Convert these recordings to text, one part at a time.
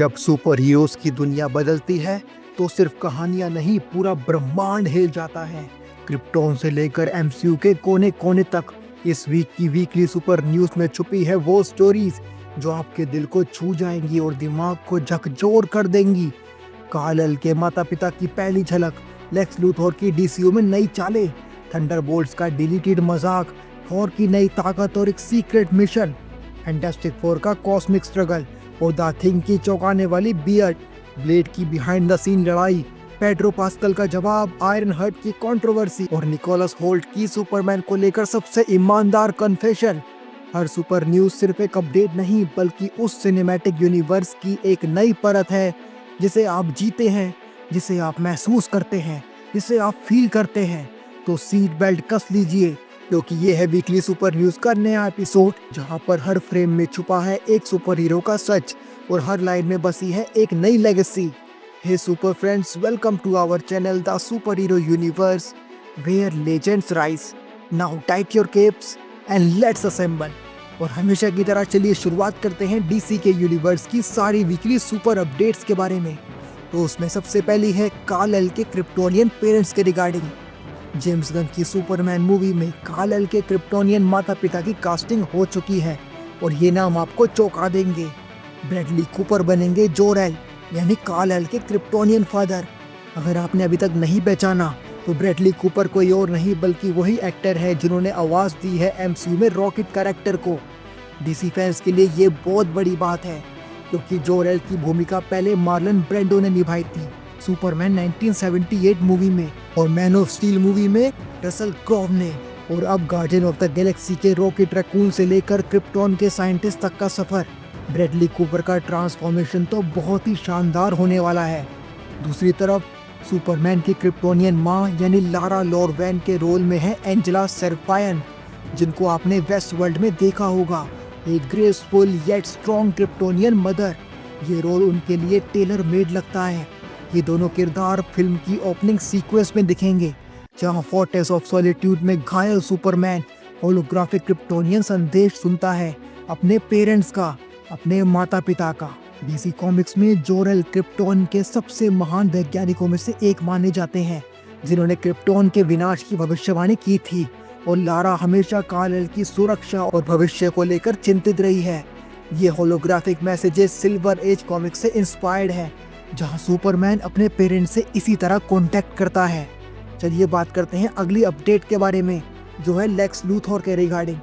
जब super heroes की दुनिया बदलती है तो सिर्फ कहानियां नहीं, पूरा ब्रह्मांड हिल जाता है। क्रिप्टोन से लेकर एमसीयू के कोने कोने तक इस वीक की वीकली सुपर न्यूज में छुपी है वो स्टोरीज जो आपके दिल को छू जाएंगी और दिमाग को झकझोर कर देंगी। कार्ल के माता पिता की पहली झलक, लेक्स लूथर की डीसीयू में नई चालें, थंडरबोल्ट्स का डिलीटेड मजाक, थॉर की नई ताकत और एक सीक्रेट मिशन, फैंटास्टिक फोर का कॉस्मिक स्ट्रगल और द थिंग की चौंकाने वाली बियर्ड, ब्लेड की बिहाइंड द सीन लड़ाई, पेड्रो पास्कल का जवाब, आयरन हर्ट की कंट्रोवर्सी और निकोलस होल्ट की सुपरमैन को लेकर सबसे ईमानदार कन्फेशन। हर सुपर न्यूज सिर्फ एक अपडेट नहीं बल्कि उस सिनेमैटिक यूनिवर्स की एक नई परत है जिसे आप जीते हैं, जिसे आप महसूस करते हैं, जिसे आप फील करते हैं। तो सीट बेल्ट कस लीजिए क्योंकि ये है वीकली सुपर न्यूज का नया एपिसोड जहां पर हर फ्रेम में छुपा है एक सुपर हीरो का सच और हर लाइन में बसी है एक नई legacy. Hey super friends, welcome to our channel the super hero universe where legends rise. Now tight your capes and let's assemble. और हमेशा की तरह चलिए शुरुआत करते हैं डीसी के यूनिवर्स की सारी वीकली सुपर अपडेट्स के बारे में। तो उसमें सबसे पहली है कार्ल के क्रिप्टोनियन पेरेंट्स के रिगार्डिंग। जेम्स गन की सुपरमैन मूवी में कार्ल के क्रिप्टोनियन माता पिता की कास्टिंग हो चुकी है और ये नाम आपको चौंका देंगे। ब्रैडली कूपर बनेंगे जोर-एल यानी कार्ल के क्रिप्टोनियन फादर। अगर आपने अभी तक नहीं पहचाना तो ब्रैडली कूपर कोई और नहीं बल्कि वही एक्टर है जिन्होंने आवाज दी है एमसीयू में रॉकेट कैरेक्टर को। डीसी फैंस के लिए ये बहुत बड़ी बात है क्योंकि जोर-एल की भूमिका पहले मार्लन ब्रेंडो ने निभाई थी सुपरमैन 1978 मूवी में और मैन ऑफ स्टील मूवी में रसल क्रोव ने। और अब गार्डियन ऑफ द गैलेक्सी के रॉकेट रैकून से लेकर क्रिप्टोन के साइंटिस्ट तक का सफर। ब्रैडली कूपर का ट्रांसफॉर्मेशन तो बहुत ही शानदार होने वाला है। दूसरी तरफ सुपरमैन की क्रिप्टोनियन माँ यानी लारा लोरवैन के रोल में है एंजेला सेरफायन, जिनको आपने वेस्ट वर्ल्ड में देखा होगा, एक graceful yet strong Kryptonian mother. ये रोल उनके लिए टेलर मेड लगता है। ये दोनों किरदार फिल्म की ओपनिंग सीक्वेंस में दिखेंगे जहां फोर्ट्रेस ऑफ सॉलिट्यूड में घायल सुपरमैन होलोग्राफिक क्रिप्टोनियन संदेश सुनता है अपने पेरेंट्स का, अपने माता पिता का। डीसी कॉमिक्स में जोर-एल क्रिप्टोन के सबसे महान वैज्ञानिकों में से एक माने जाते हैं जिन्होंने क्रिप्टोन के विनाश की भविष्यवाणी की थी और लारा हमेशा कार्ल की सुरक्षा और भविष्य को लेकर चिंतित रही है। ये holographic messages silver age comics से इंस्पायर्ड है जहां सुपरमैन अपने पेरेंट्स से इसी तरह कांटेक्ट करता है। चलिए बात करते हैं अगली अपडेट के बारे में जो है लेक्स लूथर के रिगार्डिंग।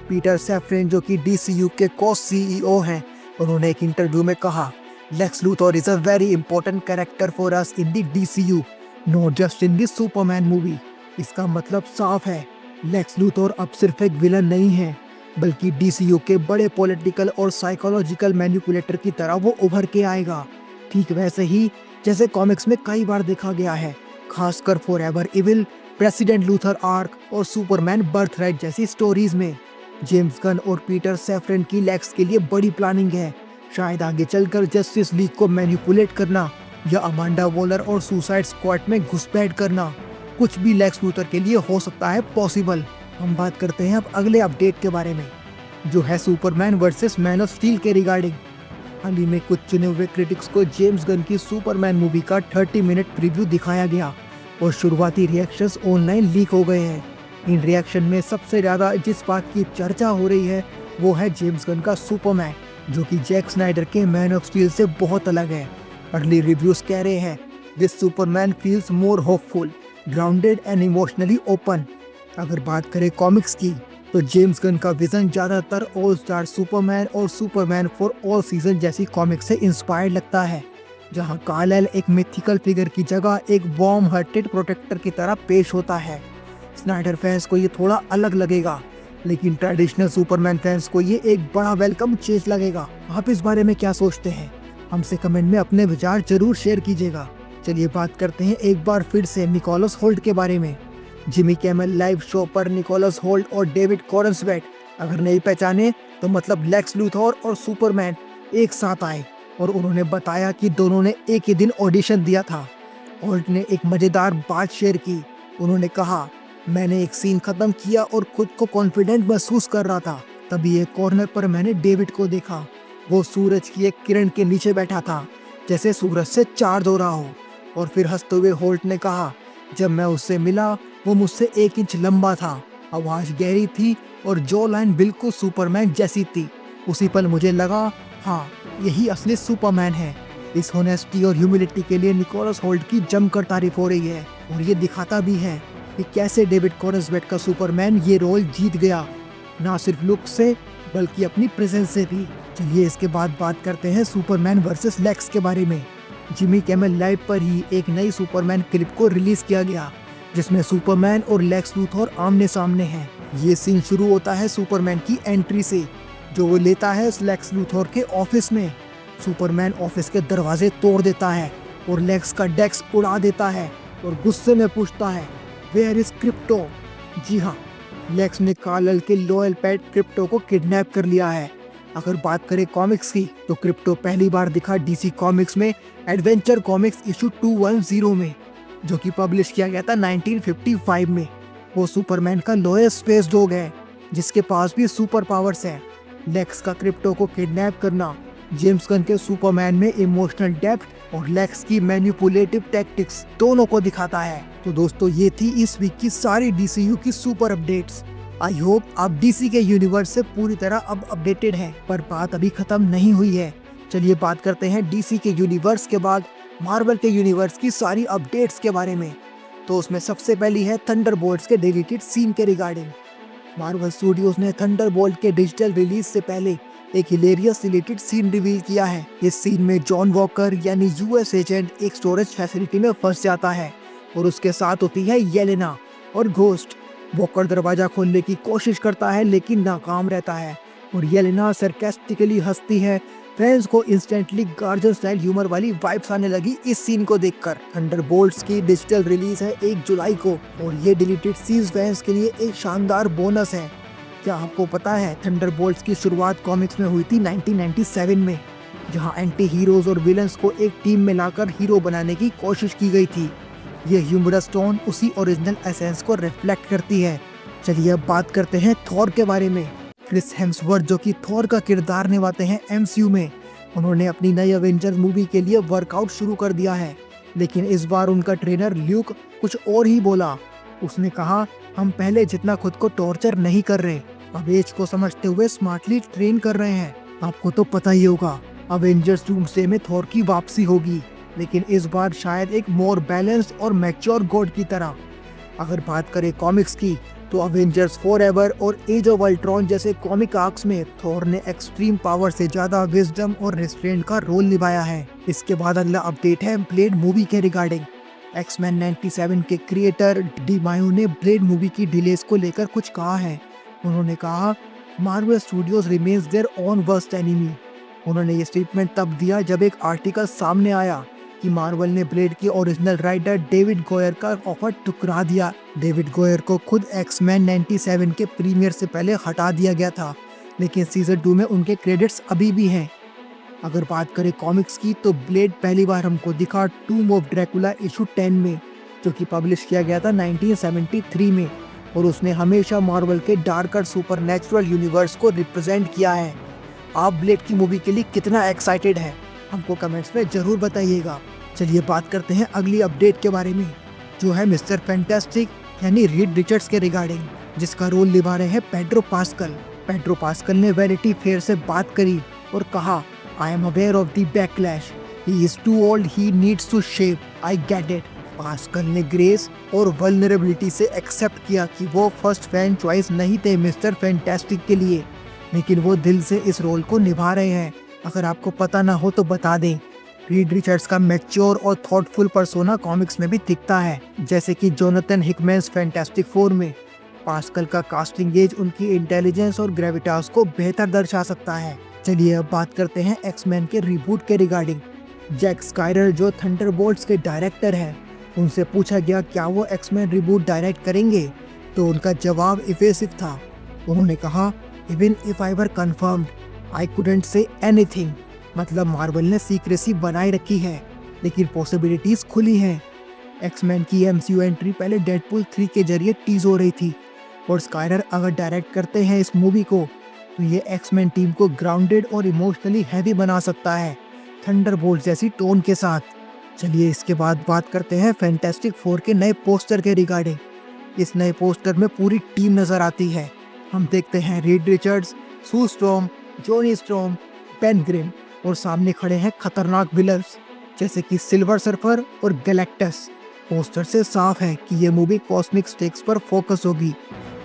पीटर सैफरन जो कि डीसीयू के को सीईओ हैं, उन्होंने एक इंटरव्यू में कहा, Lex Luthor is a very important character for us in the DCU, not just in the Superman movie. इसका मतलब साफ है, लेक्स लूथर अब सिर्फ एक विलन नहीं है बल्कि डीसीयू के बड़े पॉलिटिकल और साइकोलॉजिकल मैनिपुलेटर की तरह वो उभर के आएगा, ठीक वैसे ही जैसे कॉमिक्स में कई बार देखा गया है, खासकर forever evil, president Luther arc और सुपरमैन बर्थराइट जैसी स्टोरीज में। जेम्स गन और पीटर सैफरन की लेक्स के लिए बड़ी प्लानिंग है, शायद आगे चलकर जस्टिस लीग को मैनिपुलेट करना या अमांडा वॉलर और सुसाइड स्क्वाड में घुसपैठ करना। कुछ भी लेक्स लूथर के लिए हो सकता है पॉसिबल। हम बात करते हैं अब अगले अपडेट के बारे में जो है Superman versus man of steel के रिगार्डिंग। हाल ही में कुछ चुने हुए क्रिटिक्स को जेम्स गन की सुपरमैन मूवी का 30 मिनट प्रीव्यू दिखाया गया और शुरुआती रिएक्शंस ऑनलाइन लीक हो गए हैं। इन रिएक्शन में सबसे ज़्यादा जिस बात की चर्चा हो रही है वो है जेम्स गन का सुपरमैन जो कि जैक स्नाइडर के मैन ऑफ स्टील से बहुत अलग है। अर्ली रिव्यूज कह रहे हैं this Superman feels more hopeful, grounded and emotionally open. अगर बात करें कॉमिक्स की तो जेम्स गन का विजन ज़्यादातर ऑल स्टार सुपरमैन और सुपरमैन फॉर ऑल सीजन जैसी कॉमिक्स से इंस्पायर्ड लगता है, जहां कार्ल एक मिथिकल फिगर की जगह एक वार्म हार्टेड प्रोटेक्टर की तरह पेश होता है। स्नाइडर फैंस को ये थोड़ा अलग लगेगा लेकिन ट्रेडिशनल सुपरमैन फैंस को ये एक बड़ा वेलकम चेंज लगेगा। आप इस बारे में क्या सोचते हैं? हमसे कमेंट में अपने विचार जरूर शेयर कीजिएगा। चलिए बात करते हैं एक बार फिर से निकोलस होल्ट के बारे में। जिमी किमेल लाइव शो पर निकोलस होल्ट और डेविड कॉरन्सवेट अगर नहीं पहचाने तो मतलब लेक्स लूथर और सुपरमैन एक साथ आए और उन्होंने बताया कि दोनों ने एक ही दिन ऑडिशन दिया था। होल्ट ने एक मज़ेदार बात शेयर की। उन्होंने कहा, मैंने एक सीन खत्म किया और खुद को कॉन्फिडेंट महसूस कर रहा था, तभी एक कॉर्नर पर मैंने डेविड को देखा वो सूरज की एक किरण के नीचे बैठा था, जैसे सूरज से चार्ज हो रहा हो। और फिर हंसते हुए होल्ट ने कहा, जब मैं उससे मिला वो मुझसे 1 इंच लंबा था, आवाज गहरी थी और जो लाइन बिल्कुल सुपरमैन जैसी थी। उसी पल मुझे लगा, हाँ, यही असली सुपरमैन है। इस होनेस्टी और ह्यूमिलिटी के लिए निकोलस होल्ट की जमकर तारीफ हो रही है और ये दिखाता भी है कि कैसे डेविड कॉर्नसवेट का सुपरमैन ये रोल जीत गया, ना सिर्फ लुक से बल्कि अपनी प्रेजेंस से भी। चलिए इसके बाद बात करते हैं सुपरमैन वर्सेस लेक्स के बारे में। जिमी किमेल लाइव पर ही एक नई सुपरमैन क्लिप को रिलीज किया गया, जिसमें सुपरमैन और लेक्स लूथर आमने सामने हैं। ये सीन शुरू होता है सुपरमैन की एंट्री से, जो वो लेता है लेक्स लूथर के ऑफिस में। सुपरमैन ऑफिस के दरवाजे तोड़ देता है और लेक्स का डेस्क उड़ा देता है और गुस्से में पूछता है, वेयर इज क्रिप्टो? जी हाँ, लेक्स ने कार्ल के लॉयल पेट क्रिप्टो को किडनैप कर लिया है। अगर बात करें कॉमिक्स की, तो क्रिप्टो पहली बार दिखा डीसी कॉमिक्स में एडवेंचर कॉमिक्स इशू 210 में, जो कि पब्लिश किया गया था 1955 में। वो सुपरमैन का लॉयल स्पेस डॉग है, जिसके पास भी सुपर पावर्स हैं। लेक्स का क्रिप्टो को किडनैप करना जेम्स गन के सुपरमैन में इमोशनल डेप्थ और लेक्स की मैनिपुलेटिव टैक्टिक्स दोनों को दिखाता है। तो दोस्तों, ये थी इस वीक की सारी डीसीयू की सुपर अपडेट्स। आई होप आप डीसी के यूनिवर्स से पूरी तरह अब अपडेटेड हैं, पर बात अभी खत्म नहीं हुई है। चलिए बात करते हैं डीसी के यूनिवर्स के बाद मार्वल के यूनिवर्स की सारी अपडेट्स के बारे में। तो उसमें सबसे पहली है थंडरबोल्ट्स के डिलीटेड सीन के रिगार्डिंग। मार्वल स्टूडियोज ने थंडरबोल्ट के डिजिटल रिलीज से पहले एक हिलेरियस डिलीटेड सीन रिवील किया है। इस सीन में जॉन वॉकर यानी यूएस एजेंट एक स्टोरेज फैसिलिटी में फंस जाता है और उसके साथ होती है येलेना और घोस्ट। वॉकर दरवाजा खोलने की कोशिश करता है लेकिन नाकाम रहता है और येलेना सरकास्टिकली हंसती है। फैंस को इंस्टेंटली गार्जियन स्टाइल ह्यूमर वाली वाइब्स आने लगी इस सीन को देखकर। थंडरबोल्ट्स की डिजिटल रिलीज है 1 जुलाई को और ये डिलीटेड सीन्स फैंस के लिए एक शानदार बोनस है। क्या आपको पता है थंडरबोल्ट्स की शुरुआत कॉमिक्स में हुई थी 1997 में, जहां एंटी हीरोज और विलन्स को एक टीम में लाकर हीरो बनाने की कोशिश की गई थी। ये ह्यूमरस टोन उसी ओरिजिनल एसेंस को रिफ्लेक्ट करती है। चलिए अब बात करते हैं थॉर के बारे में। क्रिस हेम्सवर्थ, जो कि थॉर का किरदार निभाते हैं एमसीयू में, उन्होंने अपनी नई एवेंजर्स मूवी के लिए वर्कआउट शुरू कर दिया है। लेकिन इस बार उनका ट्रेनर ल्यूक कुछ और ही बोला। उसने कहा, हम पहले जितना खुद को टॉर्चर नहीं कर रहे, अब एज को समझते हुए स्मार्टली ट्रेन कर रहे हैं। आपको तो पता ही होगा, अवेंजर्स डूम्सडे में थॉर की वापसी होगी, लेकिन इस बार शायद एक मोर बैलेंस्ड और मैच्योर गॉड की तरह। अगर बात करें कॉमिक्स की, तो अवेंजर्स फॉरएवर और एज ऑफ अल्ट्रॉन जैसे कॉमिक आर्क्स में थॉर ने एक्सट्रीम पावर से ज्यादा विजडम और रिस्ट्रेंट का रोल निभाया है। इसके बाद अगला अपडेट है ब्लेड मूवी के रिगार्डिंग। एक्समैन 97 के क्रिएटर डी मायो ने ब्लेड मूवी की डिलेस को लेकर कुछ कहा है। उन्होंने कहा, Marvel studios remains their own worst enemy. उन्होंने ये स्टेटमेंट तब दिया जब एक आर्टिकल सामने आया कि मार्वल ने ब्लेड के ओरिजिनल राइटर डेविड गोयर का ऑफर ठुकरा दिया। डेविड गोयर को खुद एक्समैन 97 के प्रीमियर से पहले हटा दिया गया था, लेकिन सीजन 2 में उनके क्रेडिट्स अभी भी हैं। अगर बात करें कॉमिक्स की, तो ब्लेड पहली बार हमको दिखा टूम ऑफ ड्रैकुला इशू 10 में, जो कि पब्लिश किया गया था 1973 में, और उसने हमेशा मार्वल के डार्कर सुपरनैचुरल यूनिवर्स को रिप्रेजेंट किया है। आप ब्लेड की मूवी के लिए कितना एक्साइटेड है, हमको कमेंट्स में जरूर बताइएगा। चलिए बात करते हैं अगली अपडेट के बारे में, जो है मिस्टर फैंटास्टिक यानी रीड रिचर्ड्स के रिगार्डिंग, जिसका रोल निभा रहे हैं पेड्रो पास्कल। पेड्रो पास्कल ने वैनिटी फेयर से बात करी और कहा, I am aware of the backlash, he is too old, he needs to shape, I get it. Pascal ने ग्रेस और वल्नरेबिलिटी से एक्सेप्ट किया कि वो फर्स्ट फैन चॉइस नहीं थे मिस्टर फैंटास्टिक के लिए, लेकिन वो दिल से इस रोल को निभा रहे हैं। अगर आपको पता ना हो तो बता दें, रीड रिचर्ड्स का मैच्योर और थॉटफुल पर्सोना कॉमिक्स में भी दिखता है, जैसे कि जोनाथन हिकमैन्स फैंटास्टिक फोर में। पास्कल का कास्टिंग एज उनकी इंटेलिजेंस और ग्रेविटास को बेहतर दर्शा सकता है। चलिए अब बात करते हैं एक्समैन के रिबूट के रिगार्डिंग। जैक स्काइरर, जो थंडरबोल्ट्स के डायरेक्टर हैं, उनसे पूछा गया क्या वो एक्समैन रिबूट डायरेक्ट करेंगे, तो उनका जवाब इवेसिव था। उन्होंने कहा, even if I were confirmed, I couldn't say anything. मतलब मार्वल ने सीक्रेसी बनाए रखी है, लेकिन पॉसिबिलिटीज खुली हैं। एक्समैन की एमसीयू एंट्री पहले डेडपूल 3 के जरिए टीज हो रही थी, और स्काइरर अगर डायरेक्ट करते हैं इस मूवी को, तो ये एक्समैन टीम को ग्राउंडेड और इमोशनली हैवी बना सकता है, थंडरबोल्ट जैसी टोन के साथ। चलिए इसके बाद बात करते हैं फैंटास्टिक फोर के नए पोस्टर के रिगार्डिंग। इस नए पोस्टर में पूरी टीम नजर आती है। हम देखते हैं Reed Richards, Sue Storm, Johnny Storm, Ben Grimm और सामने खड़े हैं खतरनाक विलन्स जैसे कि सिल्वर सर्फर और गैलेक्टस। पोस्टर से साफ है कि ये मूवी कॉस्मिक स्टेक्स पर फोकस होगी।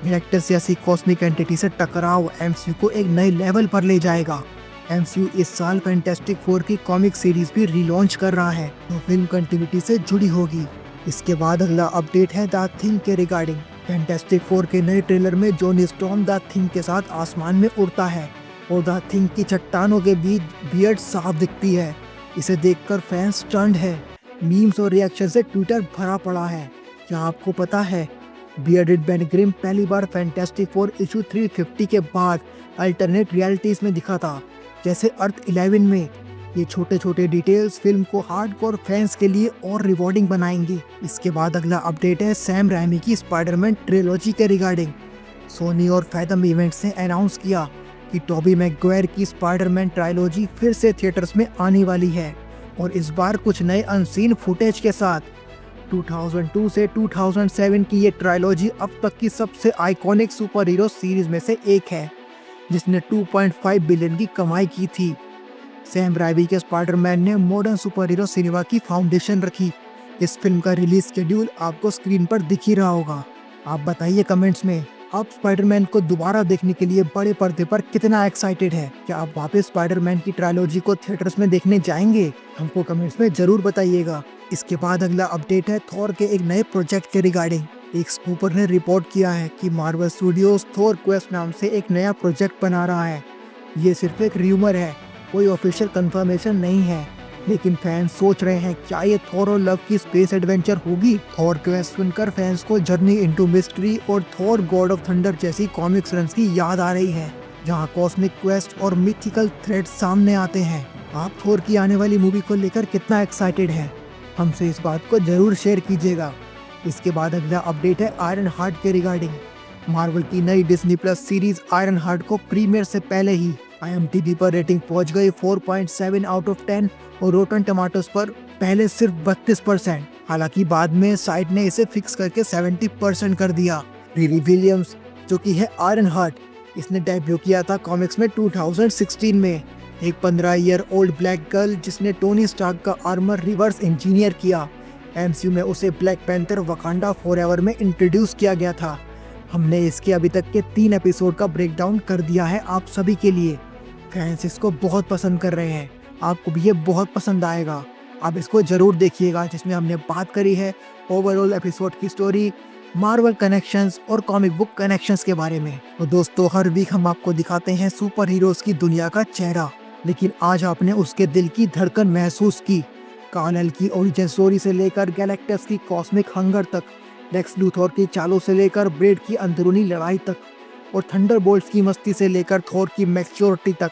गैलेक्टस जैसी कॉस्मिक एंटिटी से टकराव एमसीयू को एक नए लेवल पर ले जाएगा। एमसीयू इस साल फैंटास्टिक फोर की कॉमिक सीरीज भी रीलॉन्च कर रहा है, तो फिल्म कंटिन्यूटी से जुड़ी होगी। इसके बाद अगला अपडेट है द थिंग के रिगार्डिंग। फैंटास्टिक फोर के नए ट्रेलर में जॉनी स्टॉर्म द थिंग के साथ आसमान में उड़ता है और द थिंग की चट्टानों के बीच बियर्ड साफ दिखती है। इसे देखकर फैंस स्टन्ड है। मीम्स और रिएक्शन से ट्विटर भरा पड़ा है। क्या आपको पता है बियर्डेड बेन ग्रिम पहली बार फैंटास्टिक फोर इशू 350 के बाद अल्टरनेट रियलिटीज में दिखा था, जैसे अर्थ 11 में। ये छोटे छोटे डिटेल्स फिल्म को हार्डकोर फैंस के लिए और रिवॉर्डिंग बनाएंगी। इसके बाद अगला अपडेट है सैम रैमी की स्पाइडरमैन ट्रिलॉजी के रिगार्डिंग। सोनी और फैथम इवेंट्स ने अनाउंस किया कि टोबी मैगवायर की स्पाइडरमैन ट्रायलॉजी फिर से थिएटर्स में आने वाली है, और इस बार कुछ नए अनसीन फुटेज के साथ। 2002 से 2007 की ये ट्रायलॉजी अब तक की सबसे आइकॉनिक सुपर हीरो सीरीज में से एक है, जिसने 2.5 बिलियन की कमाई की थी। सैम राइमी के स्पाइडरमैन ने मॉडर्न सुपर हीरो सिनेमा की फाउंडेशन रखी। इस फिल्म का रिलीज शेड्यूल आपको स्क्रीन पर दिख ही रहा होगा। आप बताइए कमेंट्स में, आप स्पाइडरमैन को दोबारा देखने के लिए बड़े पर्दे पर कितना एक्साइटेड है? क्या आप वापस स्पाइडरमैन की ट्रायलॉजी को थिएटर्स में देखने जाएंगे? हमको कमेंट्स में जरूर बताइएगा। इसके बाद अगला अपडेट है थॉर के एक नए प्रोजेक्ट के रिगार्डिंग। एक स्कूपर ने रिपोर्ट किया है कि मार्वल स्टूडियोज थॉर क्वेस्ट नाम से एक नया प्रोजेक्ट बना रहा है। ये सिर्फ एक र्यूमर है, कोई ऑफिशियल कंफर्मेशन नहीं है, लेकिन फैंस सोच रहे हैं क्या ये थॉर और लव की स्पेस एडवेंचर होगी। थॉर क्वेस्ट सुनकर फैंस को जर्नी इनटू मिस्ट्री और थॉर गॉड ऑफ थंडर जैसी कॉमिक्स रन्स की याद आ रही है, जहां कॉस्मिक क्वेस्ट और मिथिकल थ्रेड सामने आते हैं। आप थॉर की आने वाली मूवी को लेकर कितना एक्साइटेड है? हमसे इस बात को जरूर शेयर कीजिएगा। इसके बाद अगला अपडेट है आयरन हार्ट के रिगार्डिंग। मार्वल की नई Disney plus series iron heart को प्रीमियर से पहले ही IMDb पर रेटिंग पहुंच गई 4.7 आउट ऑफ 10 और रोटन टमाटोस पर पहले सिर्फ 32%। हालांकि बाद में साइट ने इसे फिक्स करके 70% कर दिया। रिरी विलियम्स, जो कि है आयरन हार्ट, इसने डेब्यू किया था कॉमिक्स में 2016 में। एक 15 ईयर ओल्ड ब्लैक गर्ल जिसने टोनी स्टार्क का आर्मर रिवर्स इंजीनियर किया। MCU में उसे ब्लैक पैंथर वकांडा फॉरएवर में इंट्रोड्यूस किया गया था। हमने इसके अभी तक के 3 एपिसोड का ब्रेकडाउन कर दिया है आप सभी के लिए। फैंस इसको बहुत पसंद कर रहे हैं, आपको भी ये बहुत पसंद आएगा। आप इसको जरूर देखिएगा, जिसमें हमने बात करी है ओवरऑल एपिसोड की स्टोरी, मार्वल कनेक्शंस और कॉमिक बुक कनेक्शंस के बारे में। तो दोस्तों, हर वीक हम आपको दिखाते हैं सुपर हीरोज की दुनिया का चेहरा, लेकिन आज आपने उसके दिल की धड़कन महसूस की। कार्ल की ओरिजिन स्टोरी से लेकर गैलेक्टस की कॉस्मिक हंगर तक, लेक्स लूथर की चालों से लेकर ब्रेड की अंदरूनी लड़ाई तक, और थंडरबोल्ट्स की मस्ती से लेकर थॉर की मैच्योरिटी तक,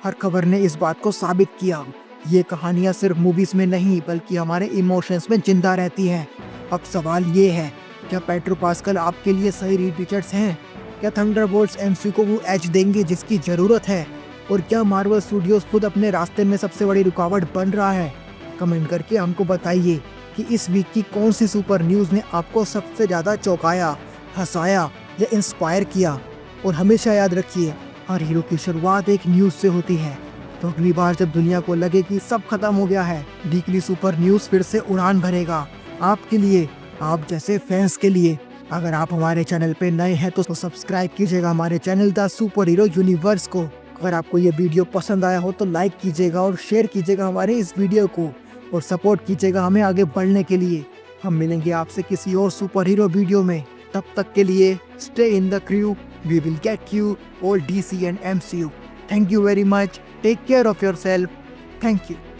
हर खबर ने इस बात को साबित किया। ये कहानियाँ सिर्फ मूवीज में नहीं बल्कि हमारे इमोशंस में जिंदा रहती हैं। अब सवाल ये है, क्या पेट्रो पास्कल आपके लिए सही रीड रिचर्ड्स हैं? क्या थंडरबोल्ट्स MCU को वो एज देंगे जिसकी ज़रूरत है? और क्या मार्वल स्टूडियोज खुद अपने रास्ते में सबसे बड़ी रुकावट बन रहा है? कमेंट करके हमको बताइए कि इस वीक की कौन सी सुपर न्यूज़ ने आपको सबसे ज़्यादा चौंकाया, हंसाया या इंस्पायर किया। और हमेशा याद रखिए, हर हीरो की शुरुआत एक न्यूज़ से होती है। तो अगली बार जब दुनिया को लगे कि सब खत्म हो गया है, वीकली सुपर न्यूज़ फिर से उड़ान भरेगा आपके लिए, आप जैसे फैंस के लिए। अगर आप हमारे चैनल पे नए हैं तो सब्सक्राइब कीजिएगा हमारे channel the super hero universe को। अगर आपको ये वीडियो पसंद आया हो तो लाइक कीजिएगा और शेयर कीजिएगा हमारे इस वीडियो को, और सपोर्ट कीजिएगा हमें आगे बढ़ने के लिए। हम मिलेंगे आपसे किसी और सुपर हीरो वीडियो में। तब तक के लिए stay in the crew, we will get you all DC and MCU। Thank you very much, take care of yourself, thank you.